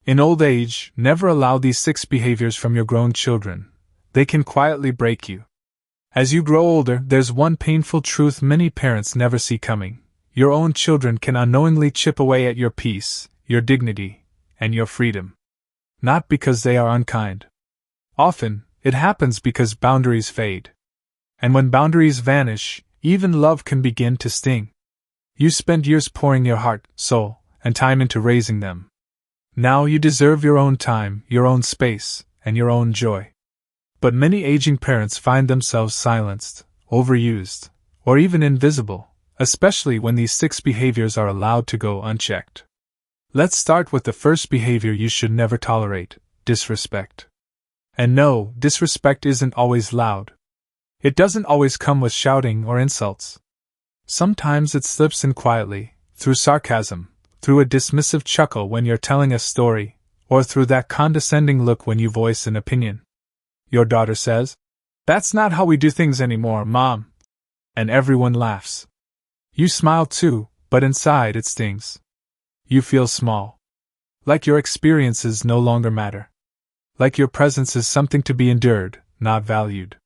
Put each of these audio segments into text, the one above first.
In old age, never allow these 6 behaviors from your grown children. They can quietly break you. As you grow older, there's one painful truth many parents never see coming. Your own children can unknowingly chip away at your peace, your dignity, and your freedom. Not because they are unkind. Often, it happens because boundaries fade. And when boundaries vanish, even love can begin to sting. You spent years pouring your heart, soul, and time into raising them. Now you deserve your own time, your own space, and your own joy. But many aging parents find themselves silenced, overused, or even invisible, especially when these 6 behaviors are allowed to go unchecked. Let's start with the first behavior you should never tolerate: disrespect. And no, disrespect isn't always loud. It doesn't always come with shouting or insults. Sometimes it slips in quietly, through sarcasm, through a dismissive chuckle when you're telling a story, or through that condescending look when you voice an opinion. Your daughter says, "That's not how we do things anymore, Mom." And everyone laughs. You smile too, but inside it stings. You feel small. Like your experiences no longer matter. Like your presence is something to be endured, not valued.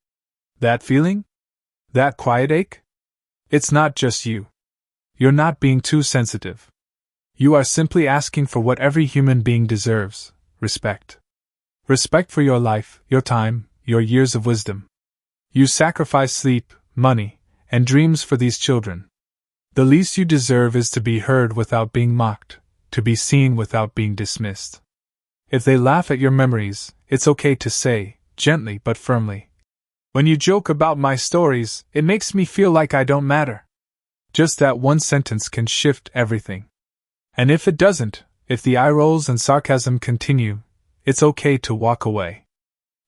That feeling? That quiet ache? It's not just you. You're not being too sensitive. You are simply asking for what every human being deserves: respect. Respect for your life, your time, your years of wisdom. You sacrifice sleep, money, and dreams for these children. The least you deserve is to be heard without being mocked, to be seen without being dismissed. If they laugh at your memories, it's okay to say, gently but firmly, "When you joke about my stories, it makes me feel like I don't matter." Just that one sentence can shift everything. And if it doesn't, if the eye rolls and sarcasm continue, it's okay to walk away.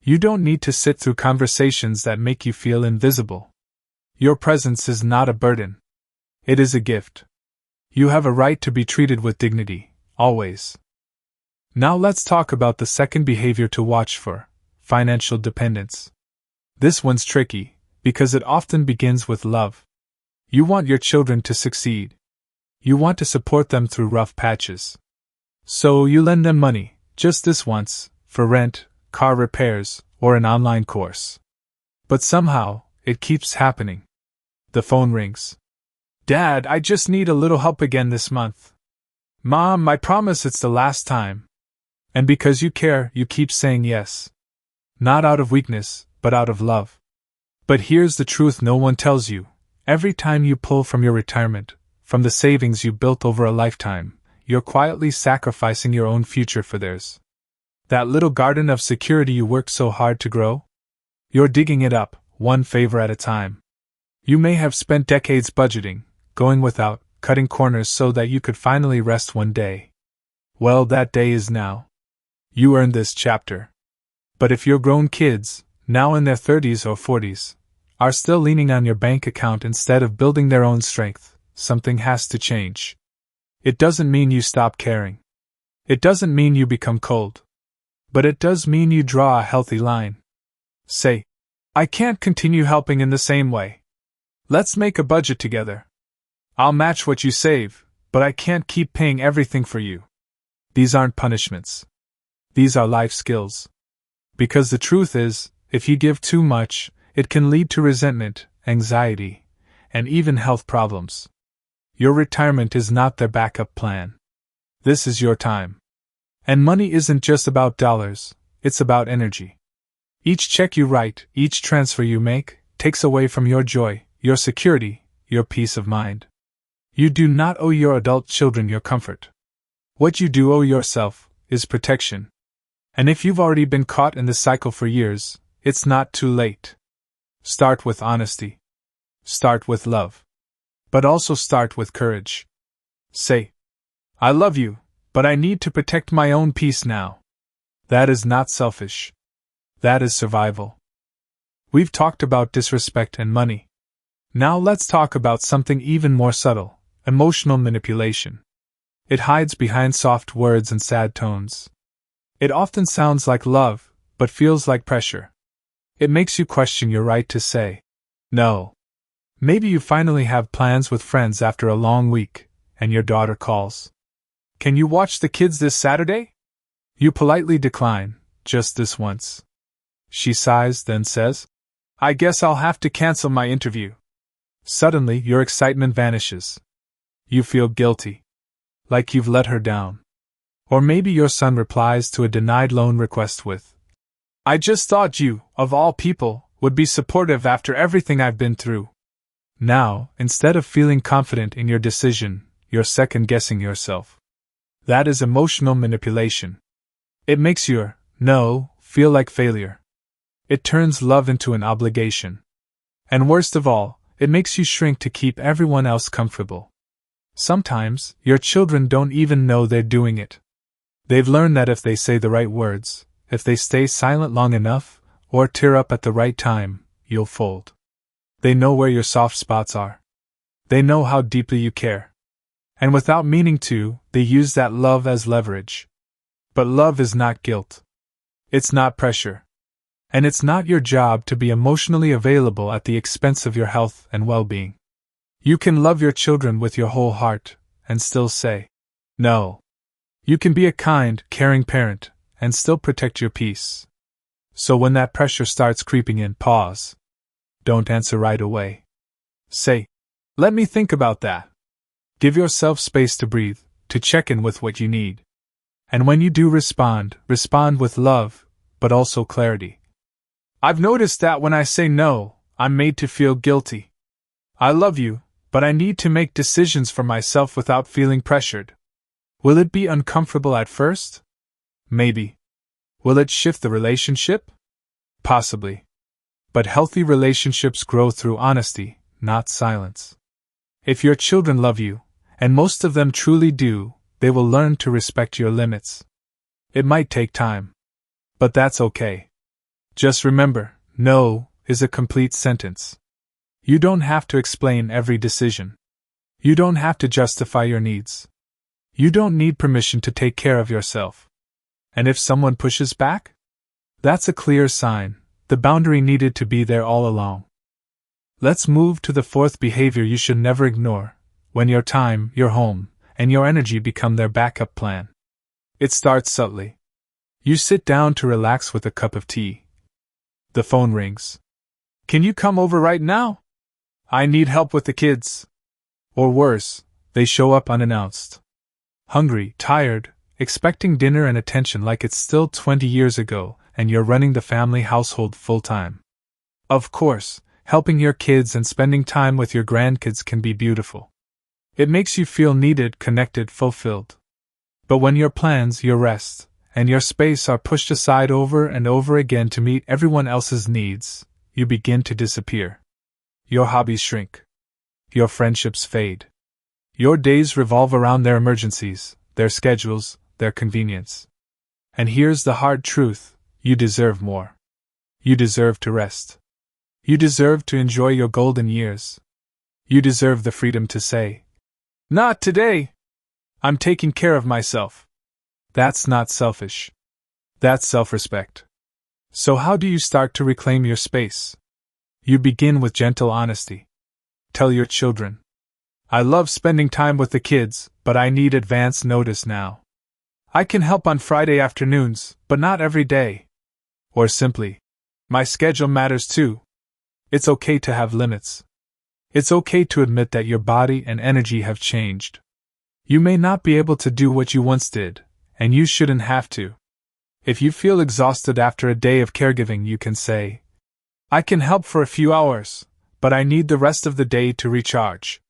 You don't need to sit through conversations that make you feel invisible. Your presence is not a burden. It is a gift. You have a right to be treated with dignity, always. Now let's talk about the second behavior to watch for: financial dependence. This one's tricky, because it often begins with love. You want your children to succeed. You want to support them through rough patches. So you lend them money, just this once, for rent, car repairs, or an online course. But somehow, it keeps happening. The phone rings. "Dad, I just need a little help again this month." "Mom, I promise it's the last time." And because you care, you keep saying yes. Not out of weakness, but out of love. But here's the truth no one tells you. Every time you pull from your retirement, from the savings you built over a lifetime, you're quietly sacrificing your own future for theirs. That little garden of security you worked so hard to grow? You're digging it up, one favor at a time. You may have spent decades budgeting, going without, cutting corners so that you could finally rest one day. Well, that day is now. You earned this chapter. But if your grown kids, now in their 30s or 40s, are still leaning on your bank account instead of building their own strength, something has to change. It doesn't mean you stop caring. It doesn't mean you become cold. But it does mean you draw a healthy line. Say, "I can't continue helping in the same way. Let's make a budget together. I'll match what you save, but I can't keep paying everything for you." These aren't punishments. These are life skills. Because the truth is, if you give too much, it can lead to resentment, anxiety, and even health problems. Your retirement is not their backup plan. This is your time. And money isn't just about dollars, it's about energy. Each check you write, each transfer you make, takes away from your joy, your security, your peace of mind. You do not owe your adult children your comfort. What you do owe yourself is protection. And if you've already been caught in this cycle for years, it's not too late. Start with honesty. Start with love. But also start with courage. Say, "I love you, but I need to protect my own peace now." That is not selfish. That is survival. We've talked about disrespect and money. Now let's talk about something even more subtle: emotional manipulation. It hides behind soft words and sad tones. It often sounds like love, but feels like pressure. It makes you question your right to say no. Maybe you finally have plans with friends after a long week, and your daughter calls. "Can you watch the kids this Saturday?" You politely decline, just this once. She sighs, then says, I guess I'll have to cancel my interview. Suddenly, your excitement vanishes. You feel guilty. Like you've let her down. Or maybe your son replies to a denied loan request with, I just thought you, of all people, would be supportive after everything I've been through. Now, instead of feeling confident in your decision, you're second-guessing yourself. That is emotional manipulation. It makes your no feel like failure. It turns love into an obligation. And worst of all, it makes you shrink to keep everyone else comfortable. Sometimes, your children don't even know they're doing it. They've learned that if they say the right words, if they stay silent long enough, or tear up at the right time, you'll fold. They know where your soft spots are. They know how deeply you care. And without meaning to, they use that love as leverage. But love is not guilt. It's not pressure. And it's not your job to be emotionally available at the expense of your health and well-being. You can love your children with your whole heart, and still say, no. You can be a kind, caring parent, and still protect your peace. So when that pressure starts creeping in, pause. Don't answer right away. Say, let me think about that. Give yourself space to breathe, to check in with what you need. And when you do respond with love, but also clarity. I've noticed that when I say no, I'm made to feel guilty. I love you, but I need to make decisions for myself without feeling pressured. Will it be uncomfortable at first? Maybe. Will it shift the relationship? Possibly. But healthy relationships grow through honesty, not silence. If your children love you, and most of them truly do, they will learn to respect your limits. It might take time. But that's okay. Just remember, no is a complete sentence. You don't have to explain every decision. You don't have to justify your needs. You don't need permission to take care of yourself. And if someone pushes back? That's a clear sign. The boundary needed to be there all along. Let's move to the fourth behavior you should never ignore, when your time, your home, and your energy become their backup plan. It starts subtly. You sit down to relax with a cup of tea. The phone rings. Can you come over right now? I need help with the kids. Or worse, they show up unannounced. Hungry, tired, expecting dinner and attention like it's still 20 years ago, and you're running the family household full-time. Of course, helping your kids and spending time with your grandkids can be beautiful. It makes you feel needed, connected, fulfilled. But when your plans, your rest, and your space are pushed aside over and over again to meet everyone else's needs, you begin to disappear. Your hobbies shrink. Your friendships fade. Your days revolve around their emergencies, their schedules, their convenience. And here's the hard truth, you deserve more. You deserve to rest. You deserve to enjoy your golden years. You deserve the freedom to say, not today. I'm taking care of myself. That's not selfish. That's self-respect. So how do you start to reclaim your space? You begin with gentle honesty. Tell your children, I love spending time with the kids, but I need advance notice now. I can help on Friday afternoons, but not every day. Or simply, my schedule matters too. It's okay to have limits. It's okay to admit that your body and energy have changed. You may not be able to do what you once did, and you shouldn't have to. If you feel exhausted after a day of caregiving, you can say, I can help for a few hours, but I need the rest of the day to recharge.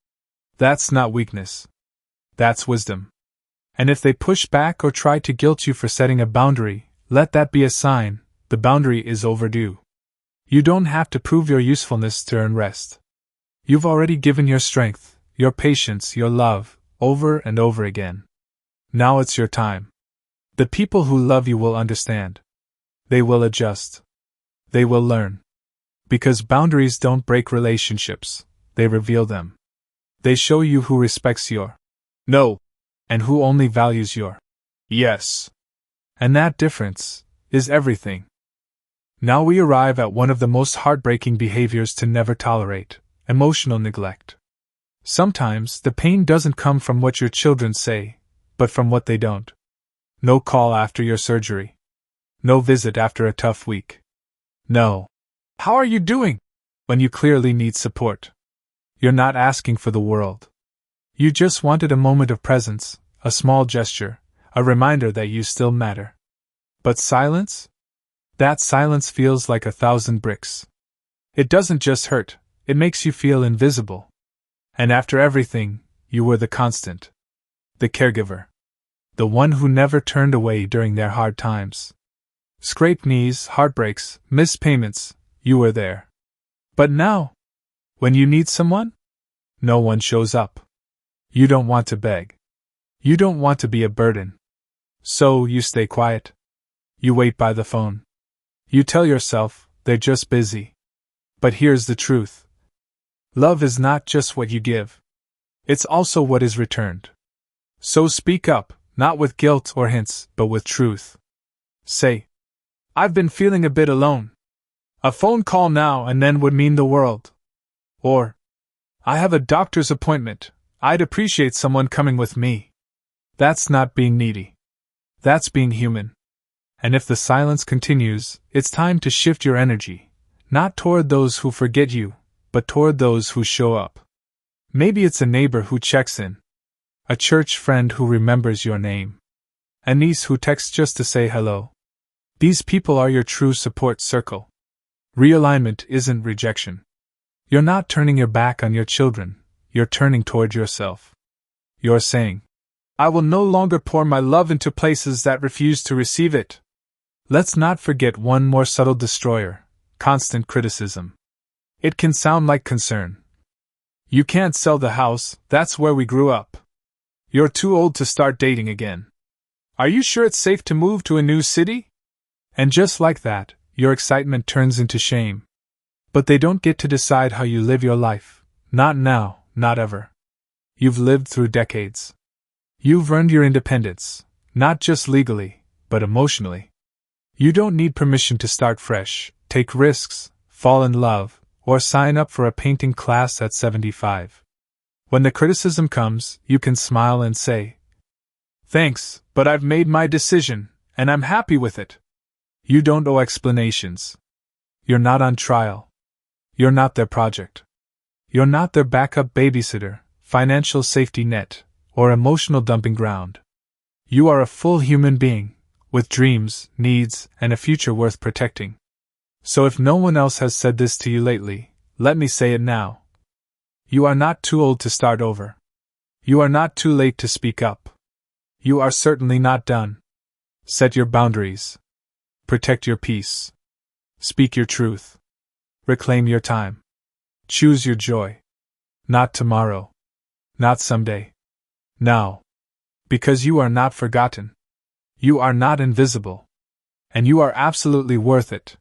That's not weakness. That's wisdom. And if they push back or try to guilt you for setting a boundary, let that be a sign the boundary is overdue. You don't have to prove your usefulness to earn rest. You've already given your strength, your patience, your love, over and over again. Now it's your time. The people who love you will understand. They will adjust. They will learn. Because boundaries don't break relationships, they reveal them. They show you who respects your no, and who only values your yes. And that difference is everything. Now we arrive at one of the most heartbreaking behaviors to never tolerate, emotional neglect. Sometimes the pain doesn't come from what your children say, but from what they don't. No call after your surgery. No visit after a tough week. No. How are you doing? When you clearly need support. You're not asking for the world. You just wanted a moment of presence, a small gesture, a reminder that you still matter. But silence? That silence feels like 1,000 bricks. It doesn't just hurt, it makes you feel invisible. And after everything, you were the constant. The caregiver. The one who never turned away during their hard times. Scraped knees, heartbreaks, missed payments, you were there. But now, when you need someone, no one shows up. You don't want to beg. You don't want to be a burden. So you stay quiet. You wait by the phone. You tell yourself, they're just busy. But here's the truth. Love is not just what you give. It's also what is returned. So speak up, not with guilt or hints, but with truth. Say, I've been feeling a bit alone. A phone call now and then would mean the world. Or, I have a doctor's appointment, I'd appreciate someone coming with me. That's not being needy. That's being human. And if the silence continues, it's time to shift your energy, not toward those who forget you, but toward those who show up. Maybe it's a neighbor who checks in, a church friend who remembers your name, a niece who texts just to say hello. These people are your true support circle. Realignment isn't rejection. You're not turning your back on your children, you're turning toward yourself. You're saying, I will no longer pour my love into places that refuse to receive it. Let's not forget one more subtle destroyer: constant criticism. It can sound like concern. You can't sell the house, that's where we grew up. You're too old to start dating again. Are you sure it's safe to move to a new city? And just like that, your excitement turns into shame. But they don't get to decide how you live your life. Not now, not ever. You've lived through decades. You've earned your independence, not just legally, but emotionally. You don't need permission to start fresh, take risks, fall in love, or sign up for a painting class at 75. When the criticism comes, you can smile and say, thanks, but I've made my decision, and I'm happy with it. You don't owe explanations. You're not on trial. You're not their project. You're not their backup babysitter, financial safety net, or emotional dumping ground. You are a full human being, with dreams, needs, and a future worth protecting. So if no one else has said this to you lately, let me say it now. You are not too old to start over. You are not too late to speak up. You are certainly not done. Set your boundaries. Protect your peace. Speak your truth. Reclaim your time. Choose your joy. Not tomorrow. Not someday. Now. Because you are not forgotten. You are not invisible. And you are absolutely worth it.